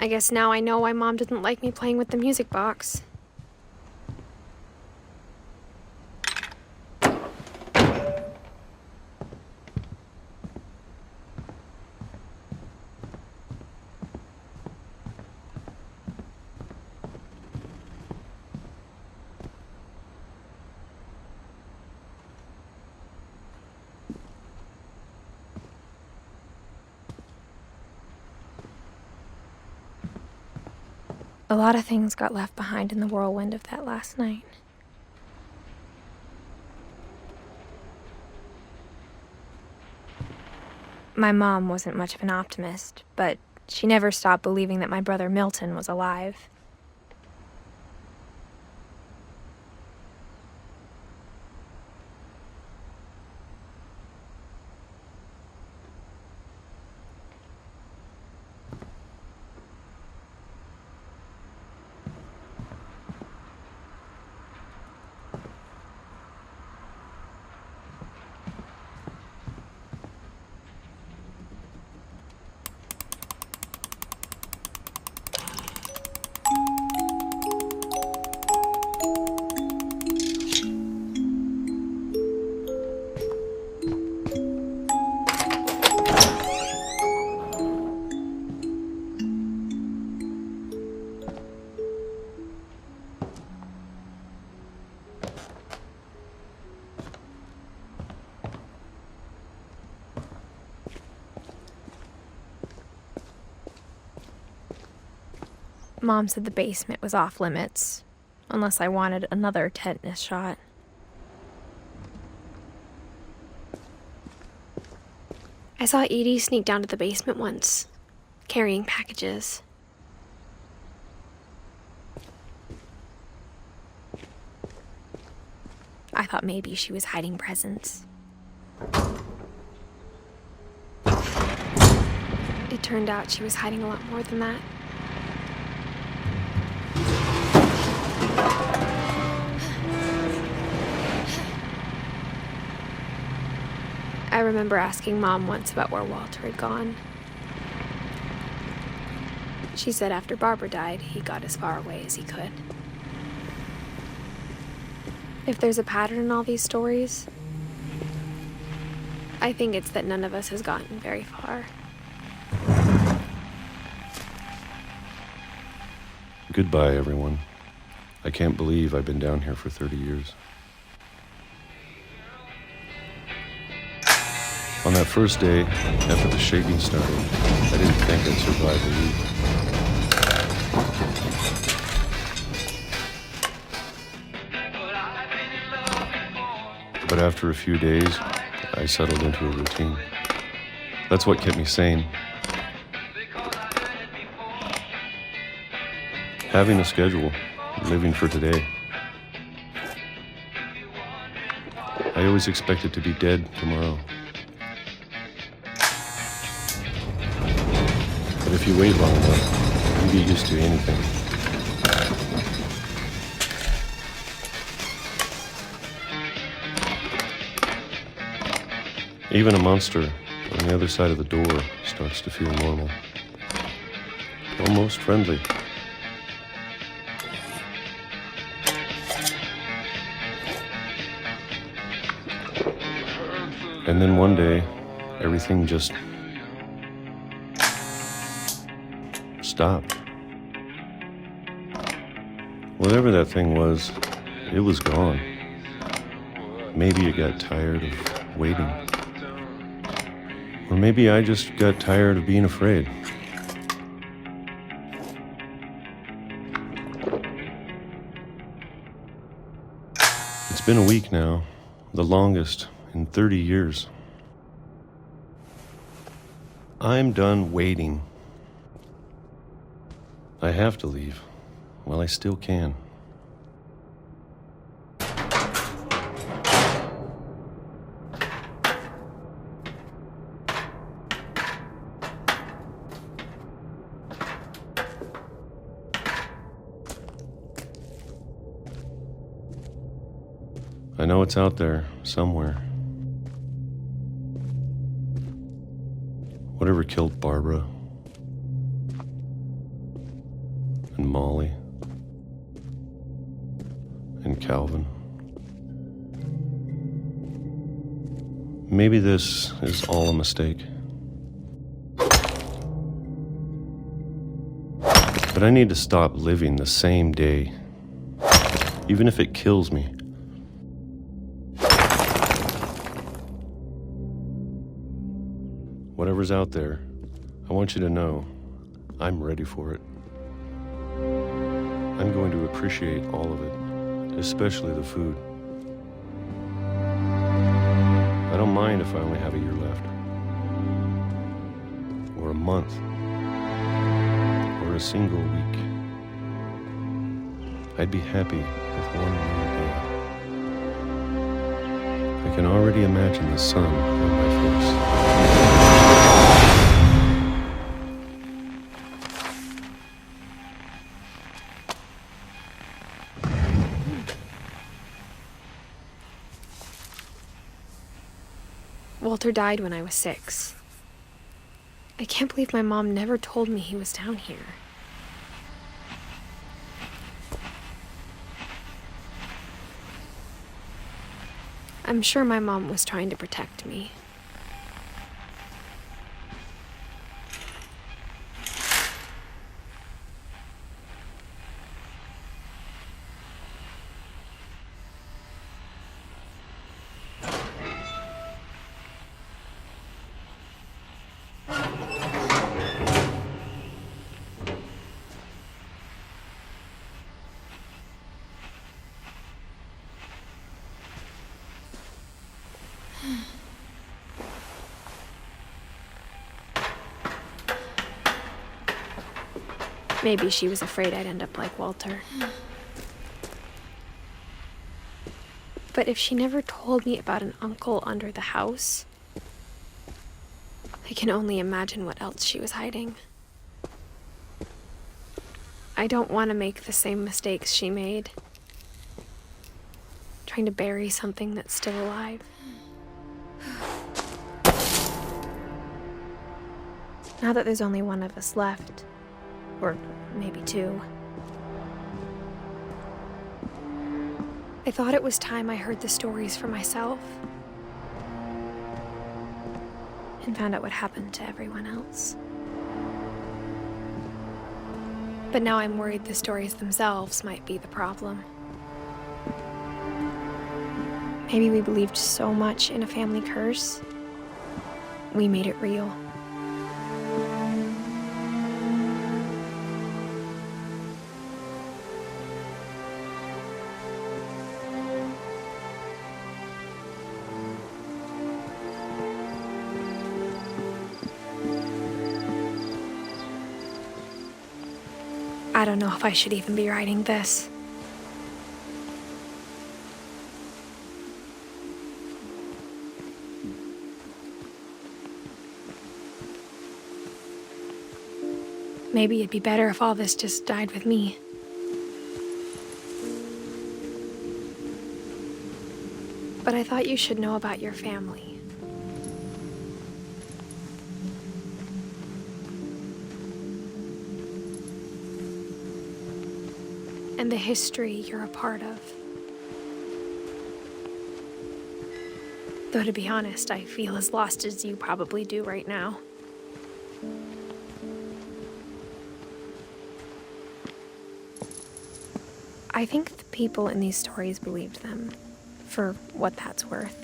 I guess now I know why Mom didn't like me playing with the music box. A lot of things got left behind in the whirlwind of that last night. My mom wasn't much of an optimist, but she never stopped believing that my brother Milton was alive. Mom said the basement was off limits, unless I wanted another tetanus shot. I saw Edie sneak down to the basement once, carrying packages. I thought maybe she was hiding presents. It turned out she was hiding a lot more than that. I remember asking Mom once about where Walter had gone. She said after Barbara died, he got as far away as he could. If there's a pattern in all these stories, I think it's that none of us has gotten very far. Goodbye, everyone. I can't believe I've been down here for 30 years. On that first day, after the shaking started, I didn't think I'd survive a week. But after a few days, I settled into a routine. That's what kept me sane. Having a schedule, living for today. I always expected to be dead tomorrow. But if you wait long enough, you get used to anything. Even a monster on the other side of the door starts to feel normal. Almost friendly. And then one day, everything just stopped. Whatever that thing was, it was gone. Maybe it got tired of waiting. Or maybe I just got tired of being afraid. It's been a week now, the longest in 30 years. I'm done waiting. I have to leave while I still can. I know it's out there somewhere. Whatever killed Barbara, and Molly and Calvin. Maybe this is all a mistake. But I need to stop living the same day, even if it kills me. Whatever's out there, I want you to know I'm ready for it. I'm going to appreciate all of it, especially the food. I don't mind if I only have a year left, or a month, or a single week. I'd be happy with one more day. I can already imagine the sun on my face. Walter died when I was 6. I can't believe my mom never told me he was down here. I'm sure my mom was trying to protect me. Maybe she was afraid I'd end up like Walter. But if she never told me about an uncle under the house, I can only imagine what else she was hiding. I don't want to make the same mistakes she made, trying to bury something that's still alive. Now that there's only one of us left, or maybe 2, I thought it was time I heard the stories for myself and found out what happened to everyone else. But now I'm worried the stories themselves might be the problem. Maybe we believed so much in a family curse, we made it real. I don't know if I should even be writing this. Maybe it'd be better if all this just died with me. But I thought you should know about your family. And the history you're a part of. Though to be honest, I feel as lost as you probably do right now. I think the people in these stories believed them, for what that's worth.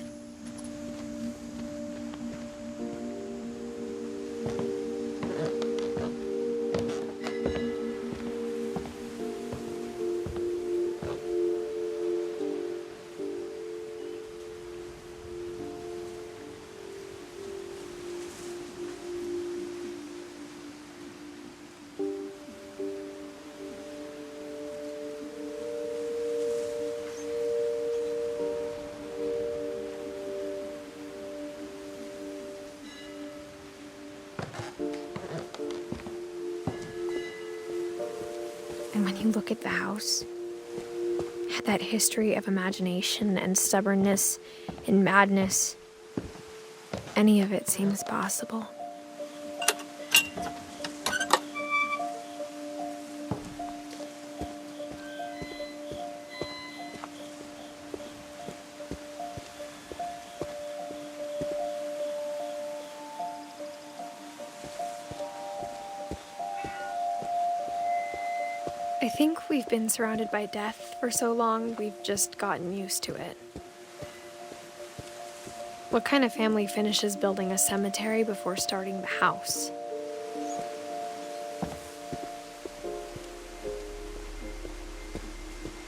And when you look at the house, at that history of imagination and stubbornness and madness, any of it seems possible. I think we've been surrounded by death for so long, we've just gotten used to it. What kind of family finishes building a cemetery before starting the house?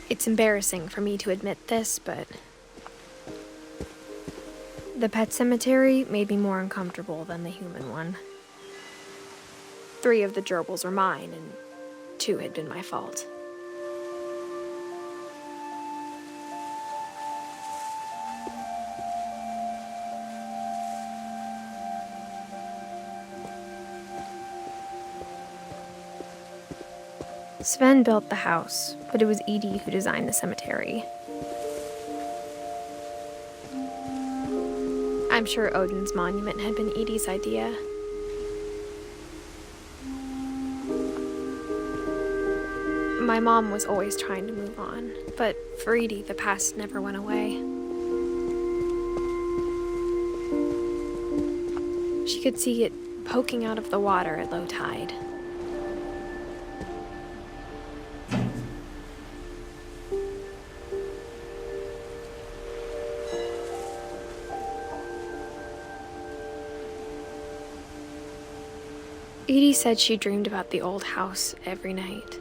It's embarrassing for me to admit this, but the pet cemetery made me more uncomfortable than the human one. 3 of the gerbils were mine, and 2 had been my fault. Sven built the house, but it was Edith who designed the cemetery. I'm sure Odin's monument had been Edith's idea. My mom was always trying to move on, but for Edith, the past never went away. She could see it poking out of the water at low tide. Edie said she dreamed about the old house every night.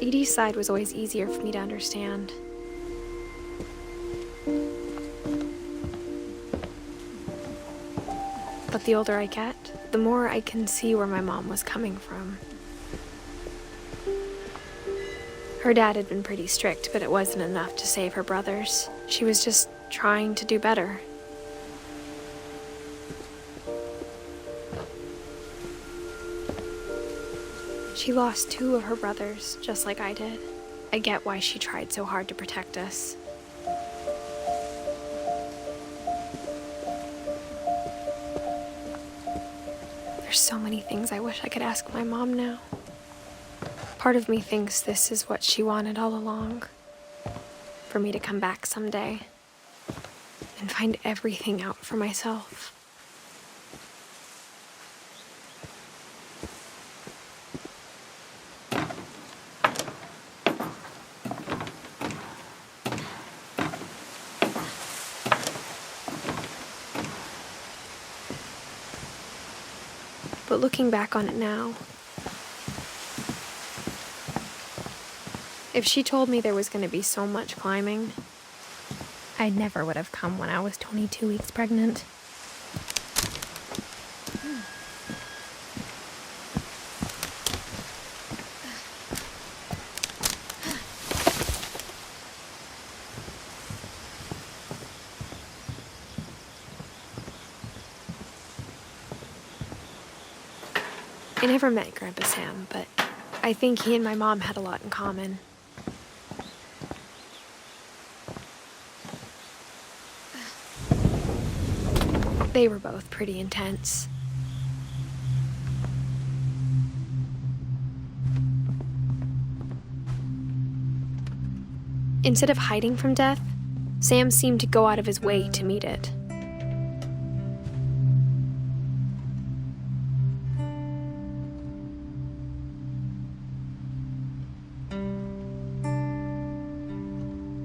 Edie's side was always easier for me to understand. But the older I get, the more I can see where my mom was coming from. Her dad had been pretty strict, but it wasn't enough to save her brothers. She was just trying to do better. She lost 2 of her brothers, just like I did. I get why she tried so hard to protect us. There's so many things I wish I could ask my mom now. Part of me thinks this is what she wanted all along. For me to come back someday and find everything out for myself. But looking back on it now, if she told me there was going to be so much climbing, I never would have come when I was 22 weeks pregnant. I never met Grandpa Sam, but I think he and my mom had a lot in common. They were both pretty intense. Instead of hiding from death, Sam seemed to go out of his way to meet it.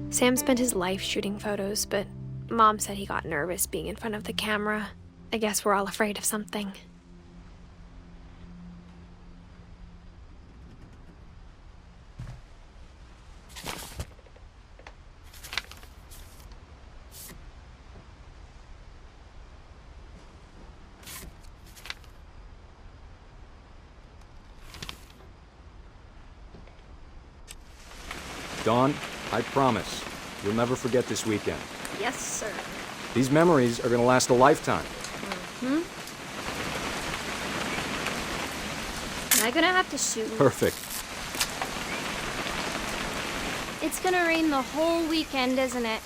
Sam spent his life shooting photos, but Mom said he got nervous being in front of the camera. I guess we're all afraid of something. Dawn, I promise, you'll never forget this weekend. Yes, sir. These memories are gonna last a lifetime. Hmm? Am I gonna have to shoot you? Perfect. It's gonna rain the whole weekend, isn't it?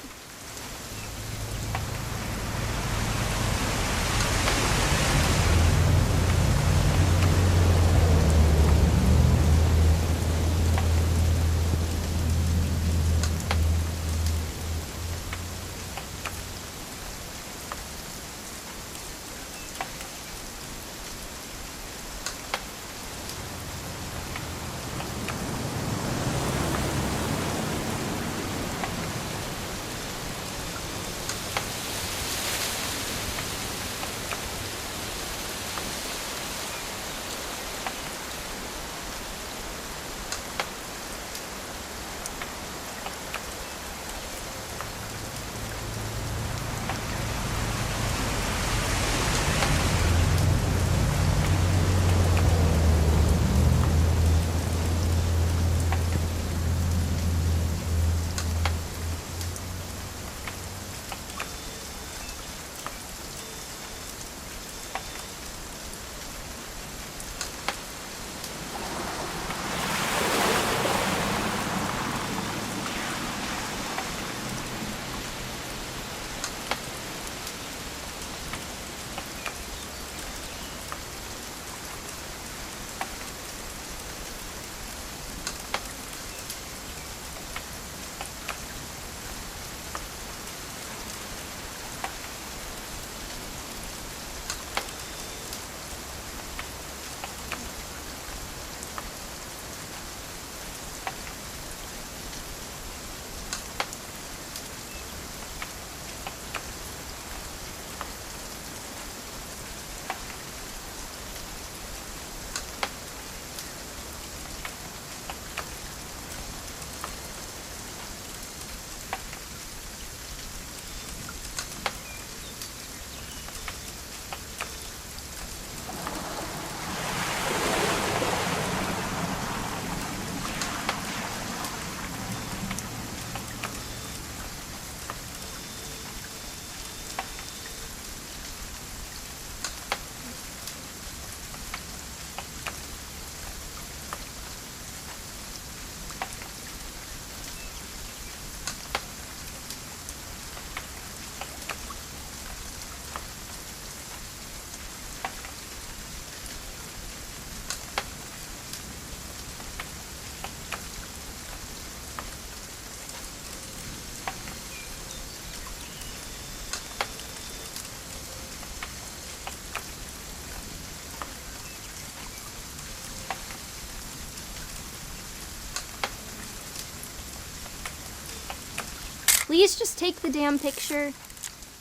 Please just take the damn picture.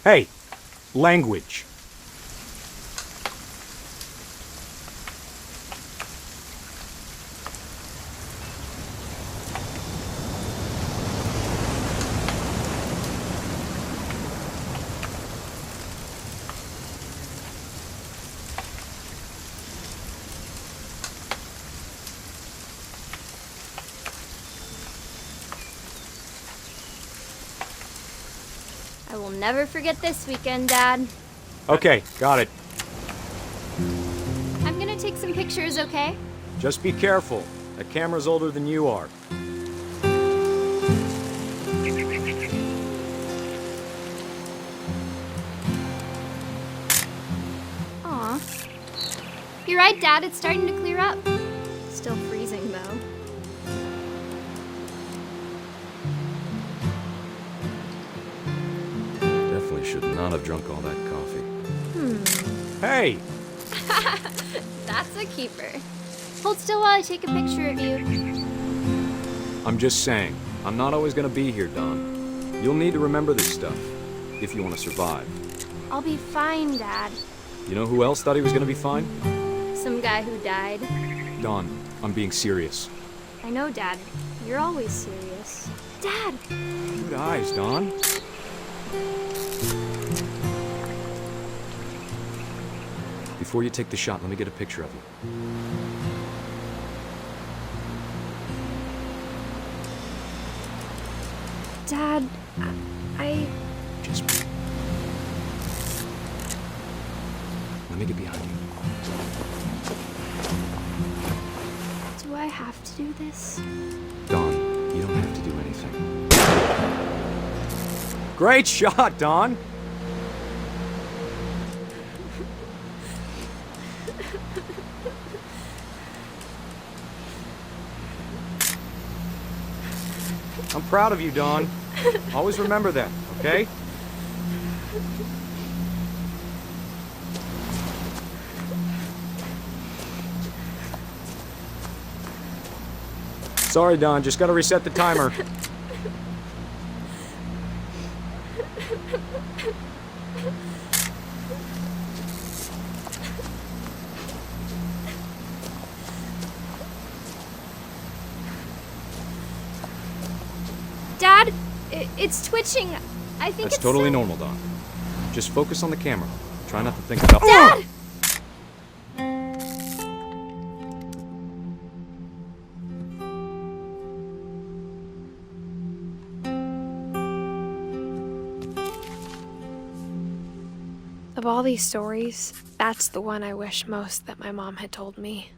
Hey, language. I will never forget this weekend, Dad. Okay, got it. I'm gonna take some pictures, okay? Just be careful. That camera's older than you are. Aw. You're right, Dad. It's starting to clear up. Still freezing, though. Definitely should not have drunk all that coffee. Hey! That's a keeper. Hold still while I take a picture of you. I'm just saying, I'm not always gonna be here, Don. You'll need to remember this stuff, if you want to survive. I'll be fine, Dad. You know who else thought he was gonna be fine? Some guy who died. Don, I'm being serious. I know, Dad. You're always serious. Dad! Good eyes, Don. Before you take the shot, let me get a picture of you. Dad, I... Just... Let me get behind you. Do I have to do this? Dawn, you don't have to do anything. Great shot, Dawn! I'm proud of you, Dawn. Always remember that, okay? Sorry, Dawn, just gotta reset the timer. Dad, it's twitching. I think That's it's totally so- normal, Dawn. Just focus on the camera. Try not to think about— Dad! Of all these stories, that's the one I wish most that my mom had told me.